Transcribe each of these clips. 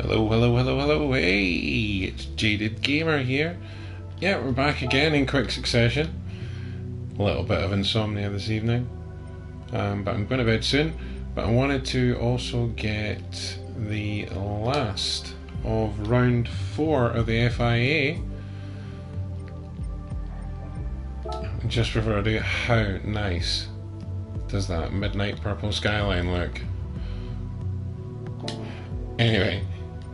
Hello, hello, hello, hello, hey, it's Jaded Gamer here. Yeah, we're back again in quick succession. A little bit of insomnia this evening, but I'm going to bed soon. But I wanted to also get the last of round 4 of the FIA. Just before I do, how nice does that midnight purple skyline look? Anyway,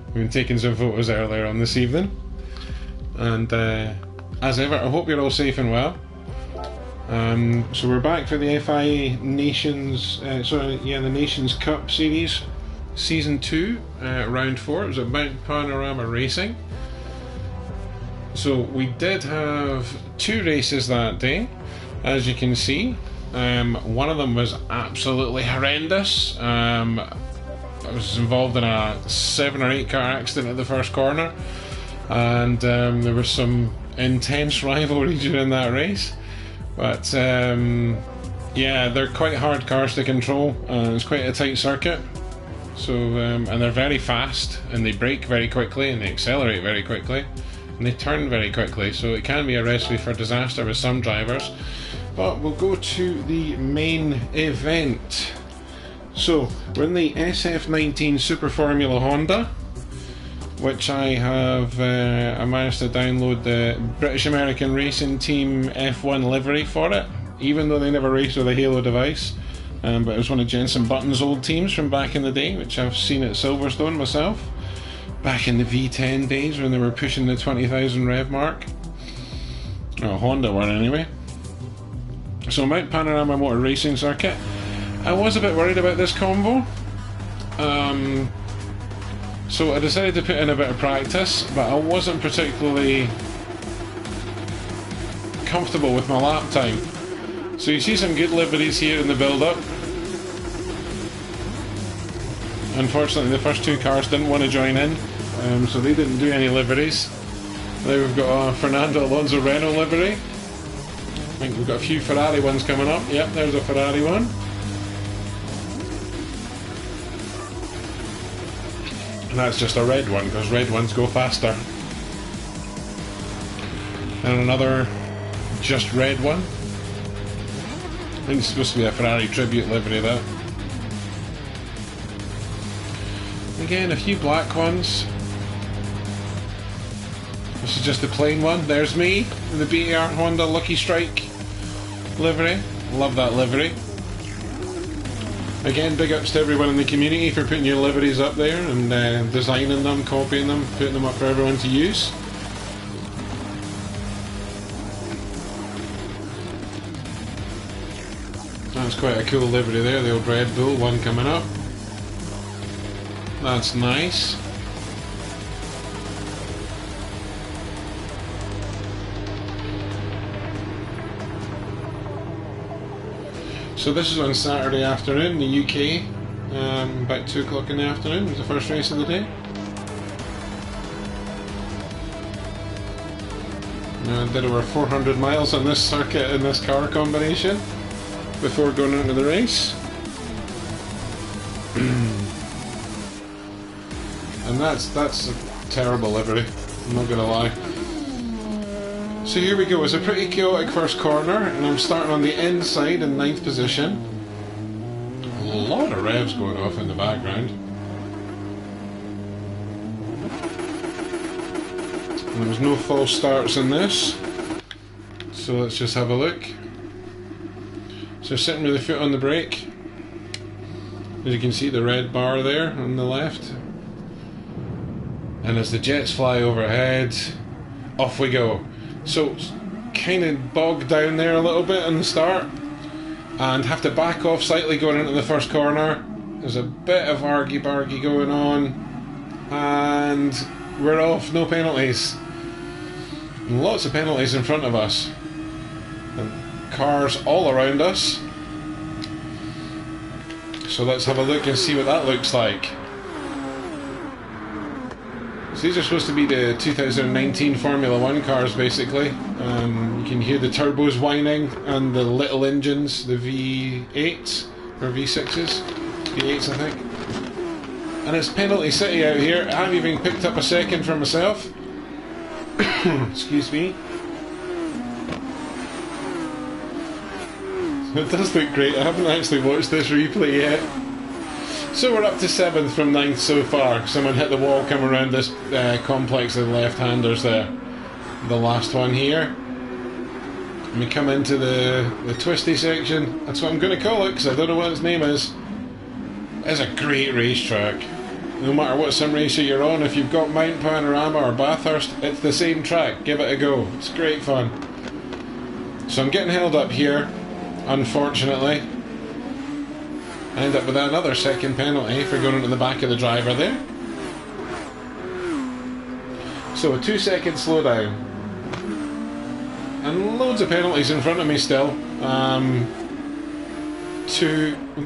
we've been taking some photos earlier on this evening, and as ever, I hope you're all safe and well. So we're back for the FIA Nations, the Nations Cup Series, Season 2, Round 4. It was at Mount Panorama Racing. So we did have 2 races that day, as you can see. One of them was absolutely horrendous. I was involved in a 7 or 8 car accident at the first corner, and there was some intense rivalry during that race. But yeah, they're quite hard cars to control. It's quite a tight circuit. So and they're very fast, and they brake very quickly, and they accelerate very quickly, and they turn very quickly. So it can be a recipe for disaster with some drivers. But we'll go to the main event. So we're in the SF19 Super Formula Honda, which I have I managed to download the British American Racing Team F1 livery for it, even though they never raced with a Halo device. But it was one of Jenson Button's old teams from back in the day, which I've seen at Silverstone myself, back in the V10 days when they were pushing the 20,000 rev mark. Oh, Honda were anyway. So Mount Panorama Motor Racing Circuit. I was a bit worried about this combo, so I decided to put in a bit of practice, but I wasn't particularly comfortable with my lap time. So you see some good liveries here in the build-up. Unfortunately, the first 2 cars didn't want to join in, so they didn't do any liveries. Now we've got a Fernando Alonso Renault livery. I think we've got a few Ferrari ones coming up. Yep, there's a Ferrari one. And that's just a red one, because red ones go faster. And another just red one. I think it's supposed to be a Ferrari tribute livery, that. Again, a few black ones. This is just a plain one. There's me, in the BAR Honda Lucky Strike livery. Love that livery. Again, big ups to everyone in the community for putting your liveries up there and designing them, copying them, putting them up for everyone to use. That's quite a cool livery there, the old Red Bull one coming up. That's nice. So this is on Saturday afternoon, the UK, about 2 o'clock in the afternoon. It was the first race of the day. I did over 400 miles on this circuit in this car combination before going into the race. And that's a terrible livery, I'm not gonna lie. So here we go, it's a pretty chaotic first corner, and I'm starting on the inside in 9th position. A lot of revs going off in the background. And there's no false starts in this. So let's just have a look. So sitting with the foot on the brake. As you can see, the red bar there on the left. And as the jets fly overhead, off we go. So, kind of bogged down there a little bit in the start, and have to back off slightly going into the first corner. There's a bit of argy-bargy going on, and we're off, no penalties. And lots of penalties in front of us, and cars all around us. So let's have a look and see what that looks like. So these are supposed to be the 2019 Formula 1 cars, basically. You can hear the turbos whining and the little engines, the V8s or V6s, V8s I think. And it's penalty city out here. I haven't even picked up a second for myself. Excuse me. It does look great. I haven't actually watched this replay yet. So we're up to 7th from 9th so far. Someone hit the wall coming around this complex of left-handers there. The last one here. And we come into the twisty section. That's what I'm going to call it because I don't know what its name is. It's a great racetrack. No matter what sim racer you're on, if you've got Mount Panorama or Bathurst, it's the same track. Give it a go. It's great fun. So I'm getting held up here, unfortunately. I end up with another second penalty for going into the back of the driver there. So a 2-second slowdown. And loads of penalties in front of me still. I've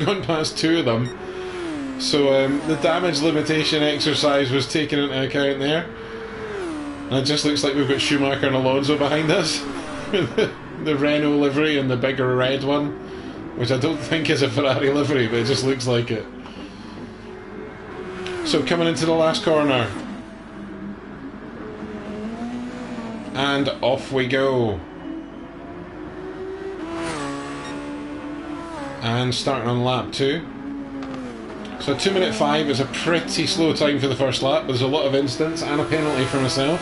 gone past 2 of them. So the damage limitation exercise was taken into account there. And it just looks like we've got Schumacher and Alonso behind us. The Renault livery and the bigger red one, which I don't think is a Ferrari livery, but it just looks like it. So coming into the last corner. And off we go. And starting on lap 2. So 2:05 is a pretty slow time for the first lap, but there's a lot of incidents and a penalty for myself.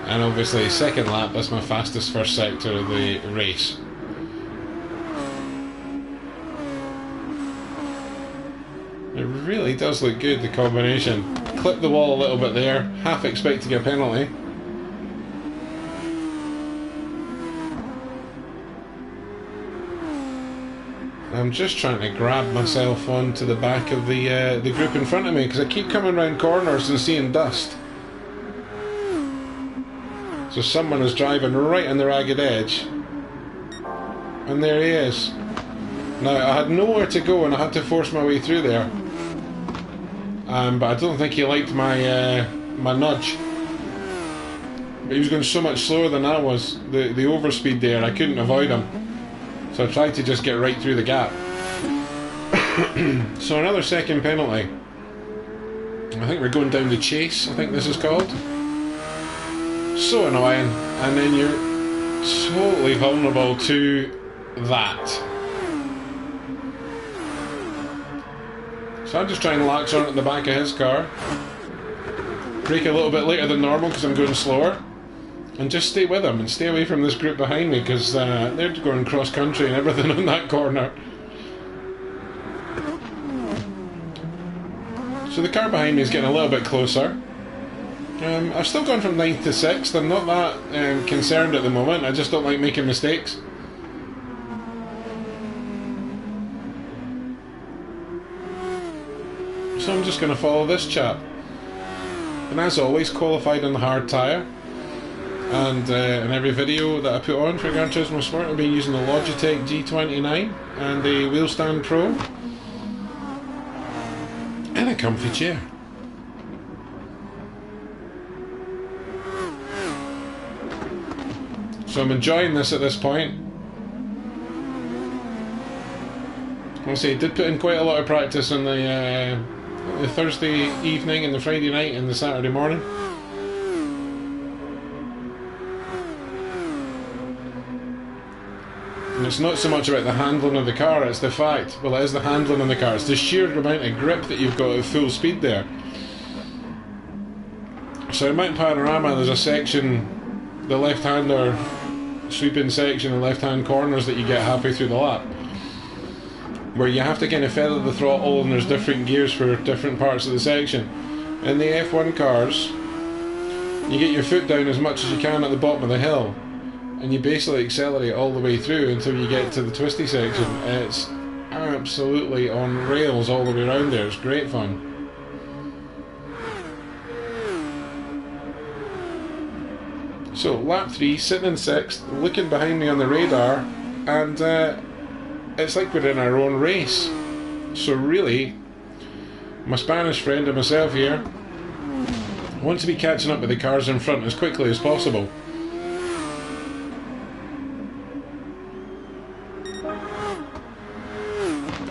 And obviously second lap, that's my fastest first sector of the race. It really does look good, the combination. Clip the wall a little bit there, half expecting a penalty. I'm just trying to grab myself onto the back of the group in front of me because I keep coming around corners and seeing dust. So someone is driving right on the ragged edge. And there he is. Now I had nowhere to go and I had to force my way through there. But I don't think he liked my my nudge. But he was going so much slower than I was. The overspeed there, I couldn't avoid him. So I tried to just get right through the gap. So another second penalty. I think we're going down the chase, I think this is called. So annoying. And then you're totally vulnerable to that. So I'm just trying to latch on at the back of his car. Brake a little bit later than normal because I'm going slower. And just stay with him and stay away from this group behind me because they're going cross country and everything on that corner. So the car behind me is getting a little bit closer. I've still gone from 9th to 6th. I'm not that concerned at the moment. I just don't like making mistakes. So I'm just going to follow this chap. And as always, qualified on the hard tyre. And in every video that I put on for Gran Turismo Sport, I'll be using the Logitech G29 and the Wheel Stand Pro. And a comfy chair. So I'm enjoying this at this point. I'll say I did put in quite a lot of practice on the Thursday evening and the Friday night and the Saturday morning. And it's not so much about the handling of the car, it's the fact, well, it is the handling of the car, it's the sheer amount of grip that you've got at full speed there. So in Mount Panorama there's a section, the left-hander sweeping section and left-hand corners that you get halfway through the lap, where you have to kind of feather the throttle and there's different gears for different parts of the section. In the F1 cars, you get your foot down as much as you can at the bottom of the hill, and you basically accelerate all the way through until you get to the twisty section. It's absolutely on rails all the way around there. It's great fun. So lap 3, sitting in 6th, looking behind me on the radar, and it's like we're in our own race. So really, my Spanish friend and myself here want to be catching up with the cars in front as quickly as possible.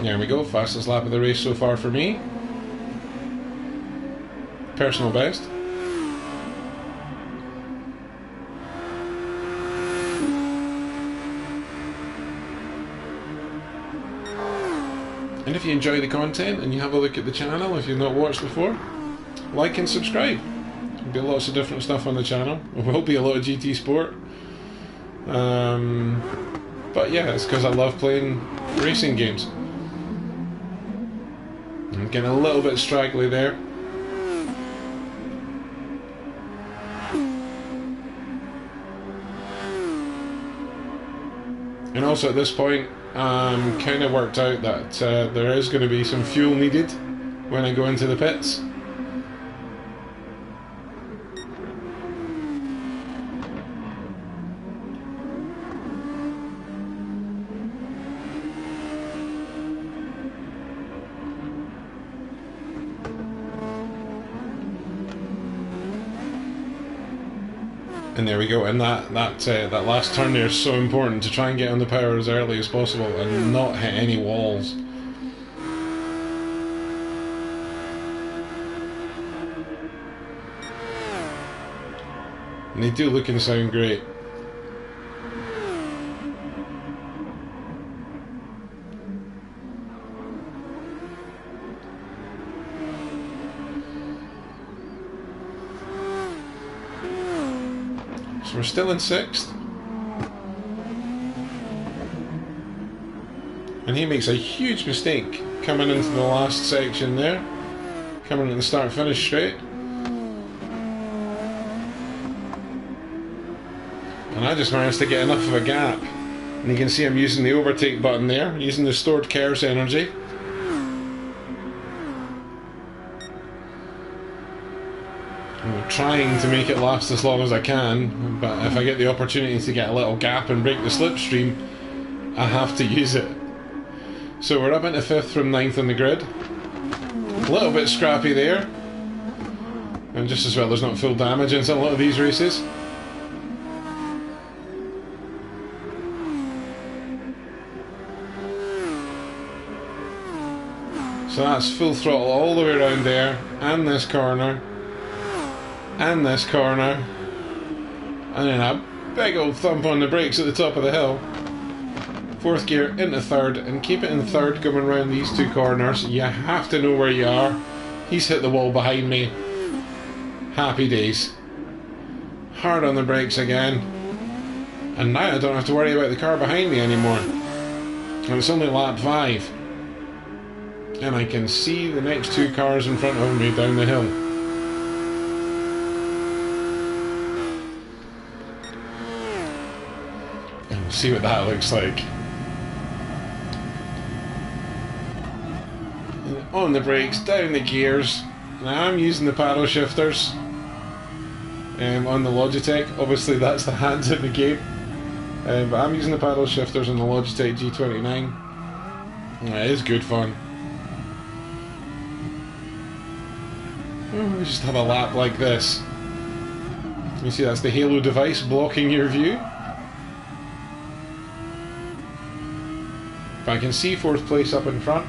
There we go, fastest lap of the race so far for me. Personal best. And if you enjoy the content and you have a look at the channel, if you've not watched before, like and subscribe. There'll be lots of different stuff on the channel. There will be a lot of GT Sport. But yeah, it's because I love playing racing games. I'm getting a little bit straggly there. And also at this point, I'm kind of worked out that there is going to be some fuel needed when I go into the pits. And there we go, and that last turn there is so important to try and get on the power as early as possible and not hit any walls. And they do look and sound great. So we're still in 6th. And he makes a huge mistake coming into the last section there. Coming in the start-finish straight. And I just managed to get enough of a gap. And you can see I'm using the overtake button there, using the stored chaos energy. I'm trying to make it last as long as I can, but if I get the opportunity to get a little gap and break the slipstream, I have to use it. So we're up into 5th from 9th on the grid. A little bit scrappy there. And just as well there's not full damage in a lot of these races. So that's full throttle all the way around there, and this corner. And this corner, and then a big old thump on the brakes at the top of the hill. 4th gear into 3rd, and keep it in 3rd going around these 2 corners. You have to know where you are. He's hit the wall behind me. Happy days. Hard on the brakes again, and now I don't have to worry about the car behind me anymore. And it's only lap 5, and I can see the next 2 cars in front of me down the hill. See what that looks like. And on the brakes, down the gears. Now I'm using the paddle shifters on the Logitech. Obviously that's the hands in the game. But I'm using the paddle shifters on the Logitech G29. It is good fun. We just have a lap like this. You see that's the Halo device blocking your view. But I can see 4th place up in front.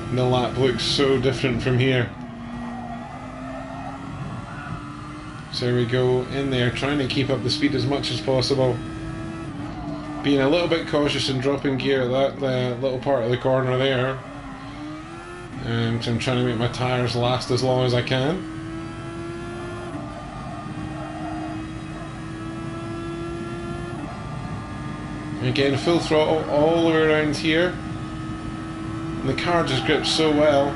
And the lap looks so different from here. So there we go, in there, trying to keep up the speed as much as possible. Being a little bit cautious and dropping gear at that little part of the corner there. So I'm trying to make my tyres last as long as I can. Again, full throttle all the way around here. And the car just grips so well.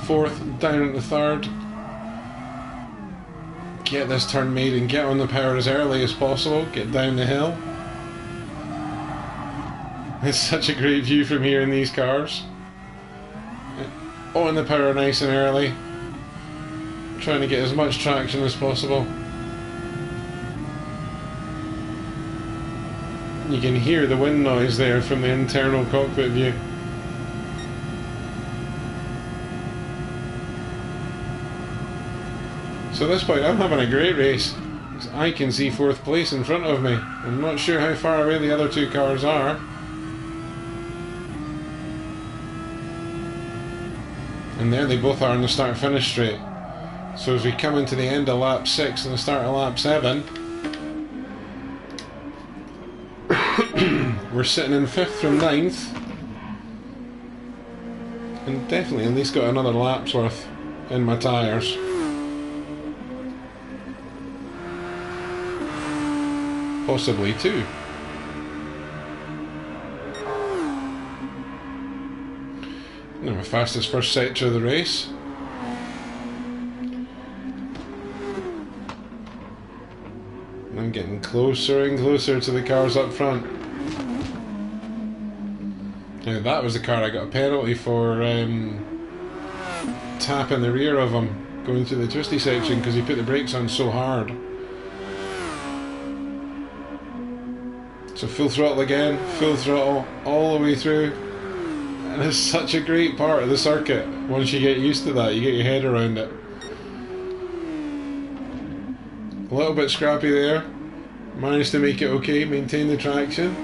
4th, down into 3rd. Get this turn made and get on the power as early as possible. Get down the hill. It's such a great view from here in these cars. On the power nice and early. Trying to get as much traction as possible. You can hear the wind noise there from the internal cockpit view. So at this point I'm having a great race. I can see 4th place in front of me. I'm not sure how far away the other 2 cars are. And there they both are in the start-finish straight. So as we come into the end of lap 6 and the start of lap 7, we're sitting in 5th from 9th. And definitely at least got another lap's worth in my tyres. Possibly 2. And my fastest first sector of the race. And I'm getting closer and closer to the cars up front. Now that was the car I got a penalty for tapping the rear of him going through the twisty section because he put the brakes on so hard. So full throttle again, full throttle all the way through, and it's such a great part of the circuit. Once you get used to that, you get your head around it. A little bit scrappy there, managed to make it okay, maintain the traction.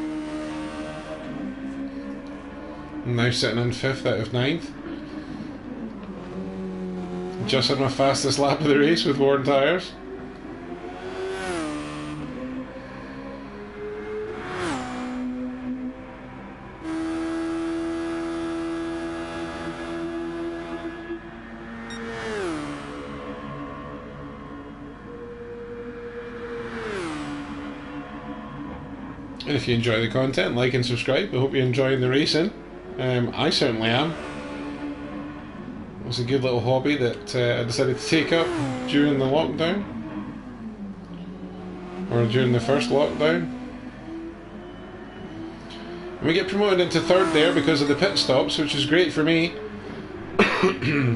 I'm now sitting in 5th out of 9th. Just had my fastest lap of the race with worn tyres. And if you enjoy the content, like and subscribe. I hope you're enjoying the racing. I certainly am. It's a good little hobby that I decided to take up during the lockdown. Or during the first lockdown. And we get promoted into 3rd there because of the pit stops, which is great for me.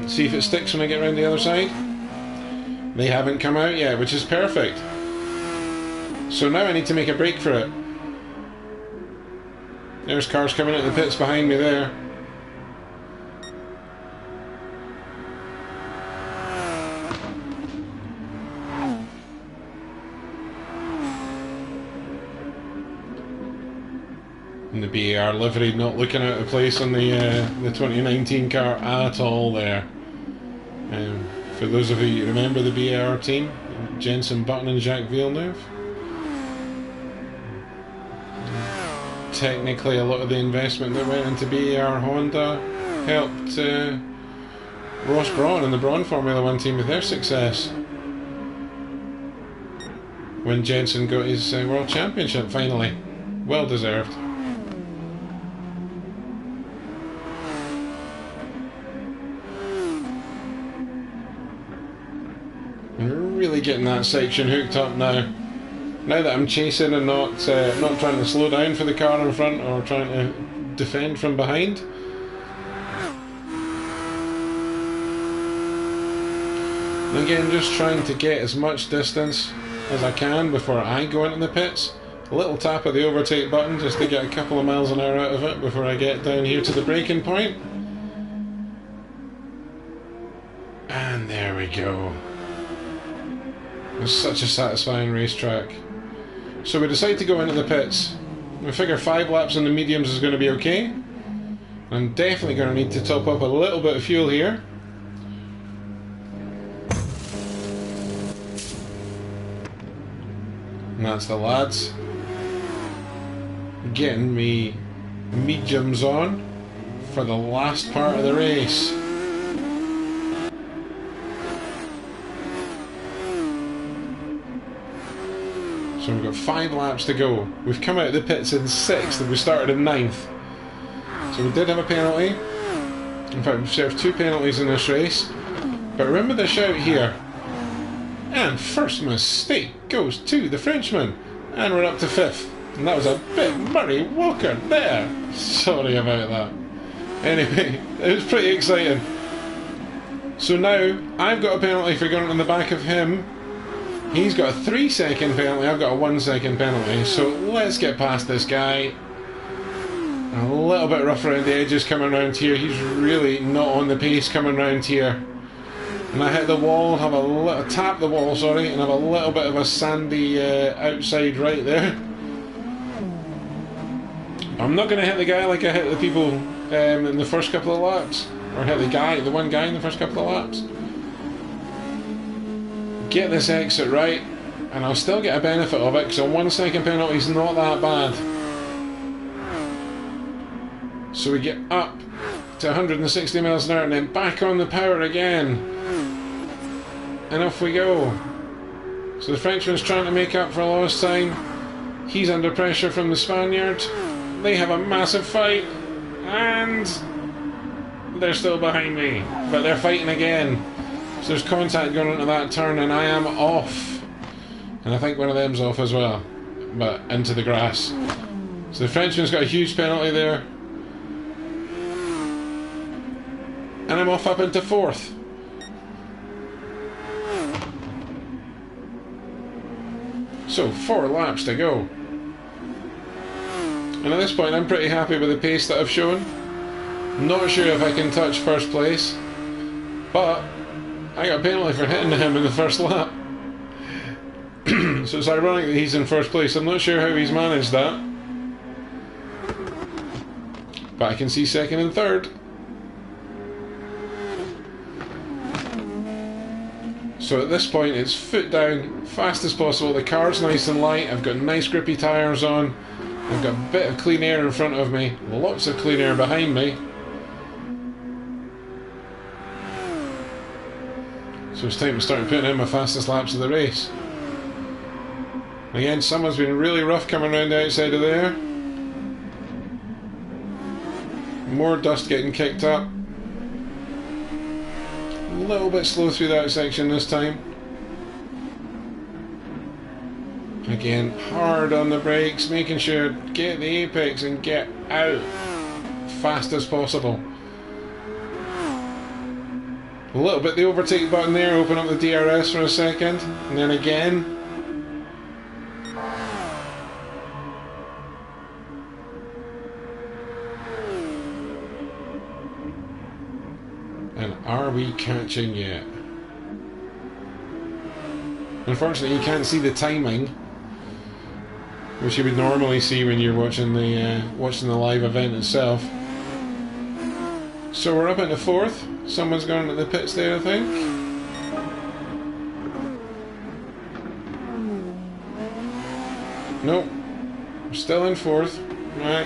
See if it sticks when I get around the other side. They haven't come out yet, which is perfect. So now I need to make a break for it. There's cars coming out of the pits behind me there. And the BAR livery not looking out of place on the 2019 car at all there. For those of you who remember the BAR team, Jenson Button and Jacques Villeneuve. Technically a lot of the investment that went into BAR Honda helped Ross Brawn and the Brawn Formula 1 team with their success when Jenson got his World Championship finally. Well deserved. We're really getting that section hooked up now. Now that I'm chasing and not trying to slow down for the car in front or trying to defend from behind. And again, just trying to get as much distance as I can before I go into the pits. A little tap of the overtake button just to get a couple of miles an hour out of it before I get down here to the braking point. And there we go. It's such a satisfying racetrack. So we decide to go into the pits. We figure 5 laps on the mediums is going to be okay. I'm definitely going to need to top up a little bit of fuel here. And that's the lads getting me mediums on for the last part of the race. So we've got 5 laps to go. We've come out of the pits in 6th and we started in 9th. So we did have a penalty. In fact, we've served 2 penalties in this race. But remember the shout here. And first mistake goes to the Frenchman. And we're up to 5th. And that was a bit Murray Walker there. Sorry about that. Anyway, it was pretty exciting. So now, I've got a penalty for going on the back of him. He's got a 3-second penalty, I've got a 1-second penalty, so let's get past this guy. A little bit rough around the edges coming around here, he's really not on the pace coming around here. And I hit the wall, tap the wall, sorry, and have a little bit of a sandy outside right there. I'm not going to hit the guy like I hit the people in the first couple of laps, or hit the one guy in the first couple of laps. Get this exit right, and I'll still get a benefit of it because a 1 second penalty is not that bad. So we get up to 160 miles an hour and then back on the power again, and off we go. So the Frenchman's trying to make up for lost time. He's under pressure from the Spaniard. They have a massive fight, and they're still behind me, but they're fighting again. So there's contact going into that turn, and I am off. And I think one of them's off as well, but into the grass. So the Frenchman's got a huge penalty there. And I'm off up into 4th. So 4 laps to go. And at this point I'm pretty happy with the pace that I've shown. Not sure if I can touch first place, but I got a penalty for hitting him in the first lap. So it's ironic that he's in first place. I'm not sure how he's managed that, but I can see 2nd and 3rd. So at this point it's foot down, fast as possible. The car's nice and light, I've got nice grippy tyres on, I've got a bit of clean air in front of me, lots of clean air behind me. So it's time to start putting in my fastest laps of the race. Again, someone's been really rough coming around the outside of there. More dust getting kicked up. A little bit slow through that section this time. Again, hard on the brakes, making sure to get the apex and get out fast as possible. A little bit the overtake button there, open up the DRS for a second, and then again. And are we catching yet? Unfortunately you can't see the timing, which you would normally see when you're watching the live event itself. So we're up into 4th. Someone's gone to the pits there, I think. Nope. We're still in 4th. Right.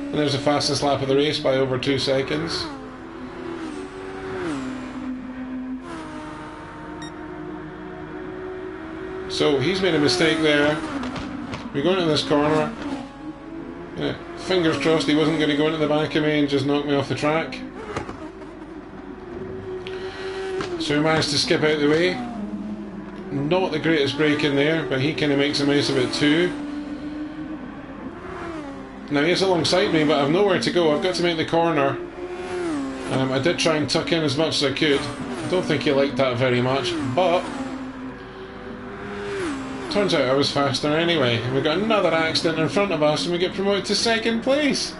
And there's the fastest lap of the race by over 2 seconds. So he's made a mistake there. We go into this corner. Fingers crossed he wasn't going to go into the back of me and just knock me off the track. So he managed to skip out the way. Not the greatest break in there, but he kind of makes a mess of it too. Now he's alongside me, but I've nowhere to go. I've got to make the corner. I did try and tuck in as much as I could. I don't think he liked that very much, but turns out I was faster anyway. And we got another accident in front of us and we get promoted to 2nd place.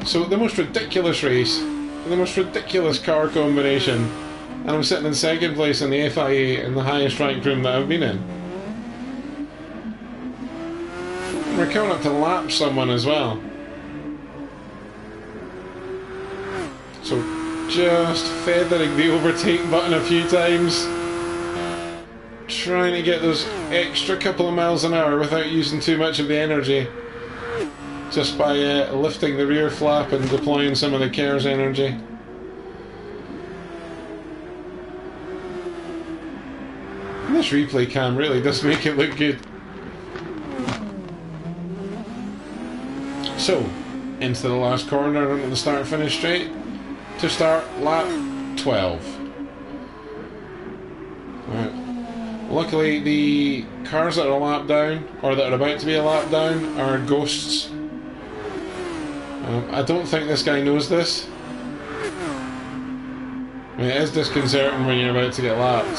So the most ridiculous race, the most ridiculous car combination, and I'm sitting in 2nd place in the FIA in the highest ranked room that I've been in. And we're coming up to lap someone as well. So just feathering the overtake button a few times, trying to get those extra couple of miles an hour without using too much of the energy, just by lifting the rear flap and deploying some of the CARES energy. And this replay cam really does make it look good. So, into the last corner, onto the start-finish straight, to start lap 12. Right. Luckily the cars that are a lap down, or that are about to be a lap down, are ghosts. I don't think this guy knows this. I mean, it is disconcerting when you're about to get lapped.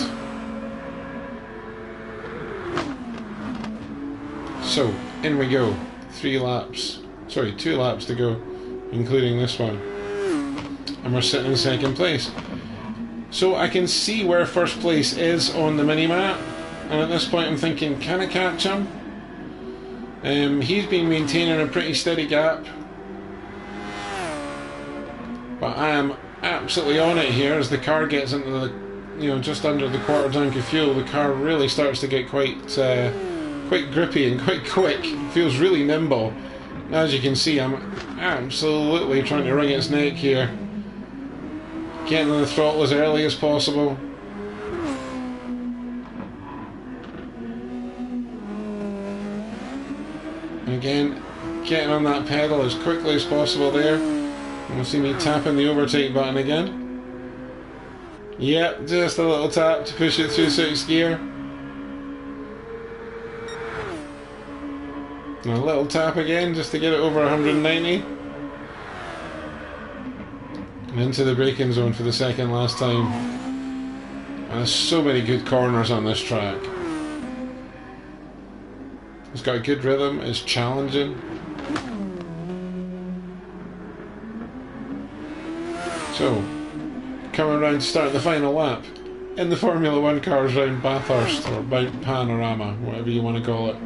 So, in we go. 2 laps to go. including this one. And we're sitting in second place. So I can see where first place is on the mini-map, and at this point I'm thinking, can I catch him? He's been maintaining a pretty steady gap, but I am absolutely on it here. As the car gets into the, just under the quarter tank of fuel, the car really starts to get quite grippy and quite quick. It feels really nimble. As you can see, I'm absolutely trying to wring its neck here, getting on the throttle as early as possible. Again, getting on that pedal as quickly as possible there. You'll see me tapping the overtake button again. Yep, just a little tap to push it through 6th gear. And a little tap again just to get it over 190. And into the braking zone for the second last time. And there's so many good corners on this track. It's got a good rhythm, it's challenging. So, coming around to start the final lap in the Formula 1 cars round Bathurst, or Mount Panorama, whatever you want to call it.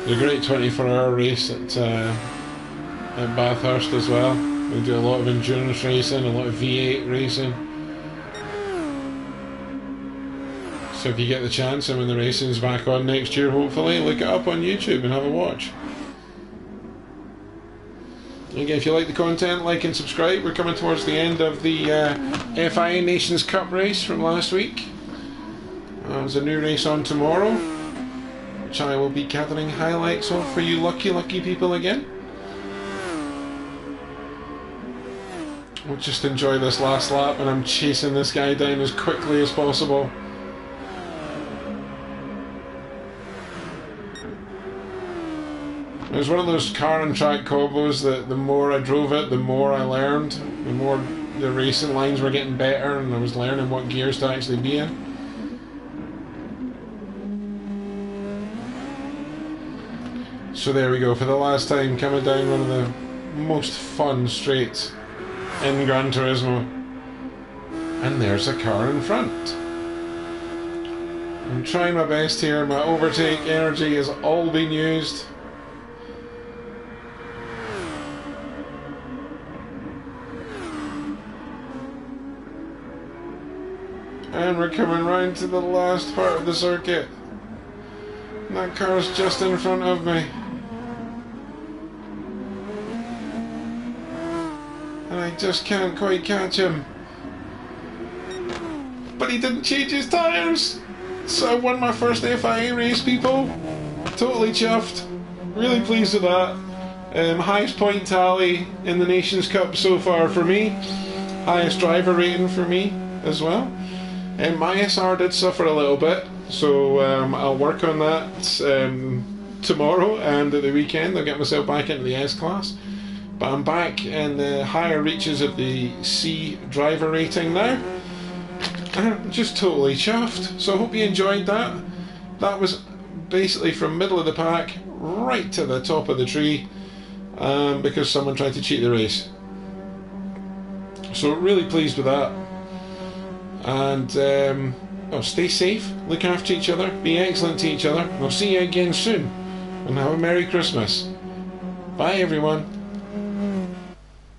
It's a great 24-hour race at Bathurst as well. We do a lot of endurance racing, a lot of V8 racing. So if you get the chance, and when the racing's back on next year, hopefully, look it up on YouTube and have a watch. Again, if you like the content, like and subscribe. We're coming towards the end of the FIA Nations Cup race from last week. There's a new race on tomorrow, which I will be gathering highlights of for you lucky people again. We'll just enjoy this last lap, and I'm chasing this guy down as quickly as possible. It was one of those car and track combos that the more I drove it, the more I learned. The more the racing lines were getting better, and I was learning what gears to actually be in. So there we go, for the last time, coming down one of the most fun straights in Gran Turismo. And there's a car in front. I'm trying my best here. My overtake energy has all been used. And we're coming round to the last part of the circuit. And that car's just in front of me. And I just can't quite catch him. But he didn't change his tyres! So I won my first FIA race, people. Totally chuffed. Really pleased with that. Highest point tally in the Nations Cup so far for me. Highest driver rating for me as well. My SR did suffer a little bit, so I'll work on that tomorrow and at the weekend. I'll get myself back into the S-Class. But I'm back in the higher reaches of the C driver rating now. And I'm just totally chuffed. So I hope you enjoyed that. That was basically from middle of the pack right to the top of the tree, because someone tried to cheat the race. So really pleased with that. And stay safe, look after each other, be excellent to each other. We'll see you again soon, and have a Merry Christmas. Bye everyone.